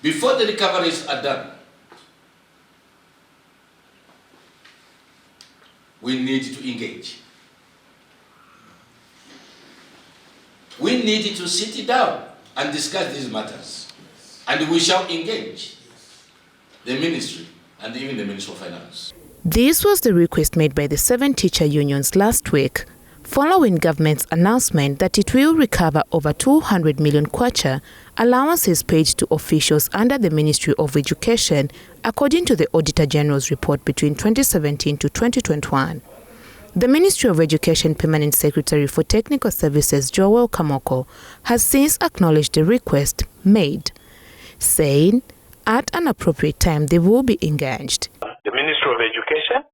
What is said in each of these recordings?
before the recoveries are done, we need to engage. We need to sit down and discuss these matters. And we shall engage the ministry and even the Ministry of Finance. This was the request made by the 7 teacher unions last week, following government's announcement that it will recover over 200 million kwacha allowances paid to officials under the Ministry of Education, according to the Auditor General's report between 2017 to 2021. The Ministry of Education Permanent Secretary for Technical Services, Joel Kamoko, has since acknowledged the request made, saying at an appropriate time they will be engaged. The Ministry of Education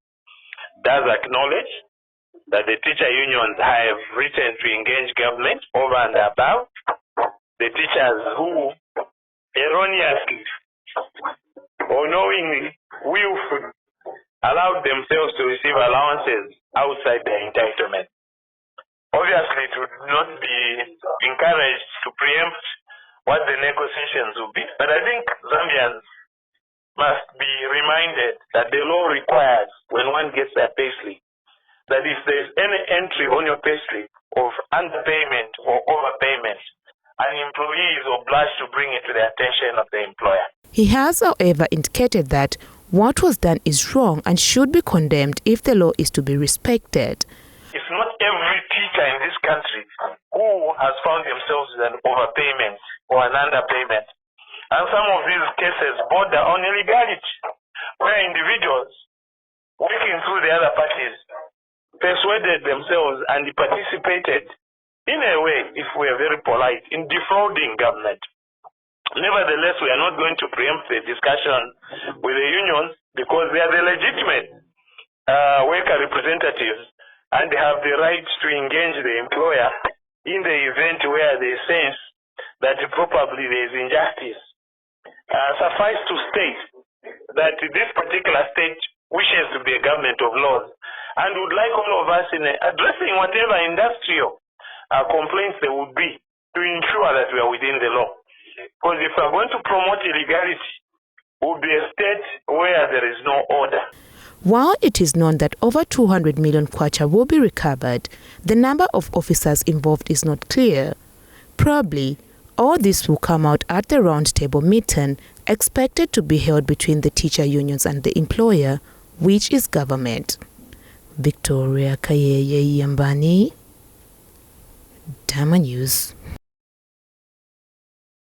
does acknowledge that the teacher unions have written to engage government over and above the teachers who erroneously or knowingly willfully allowed themselves to receive allowances outside their entitlement. Obviously, it would not be encouraged to preempt what the negotiations will be, but I think Zambians must be reminded that the law requires, when one gets their payslip, that if there is any entry on your payslip of underpayment or overpayment, an employee is obliged to bring it to the attention of the employer. He has, however, indicated that what was done is wrong and should be condemned if the law is to be respected. It's not every teacher in this country who has found themselves with an overpayment or an underpayment. And some of these cases border on illegality, where individuals working through the other parties persuaded themselves and participated in a way, if we are very polite, in defrauding government. Nevertheless, we are not going to preempt the discussion with the unions because they are the legitimate worker representatives and they have the right to engage the employer in the event where they sense that probably there is injustice. Suffice to state that this particular state wishes to be a government of laws and would like all of us in addressing whatever industrial complaints there would be to ensure that we are within the law. Because if we are going to promote illegality, it would be a state where there is no order. While it is known that over 200 million kwacha will be recovered, the number of officers involved is not clear. Probably, all this will come out at the roundtable meeting expected to be held between the teacher unions and the employer, which is government. Victoria Kayeye Yambani, Dama News.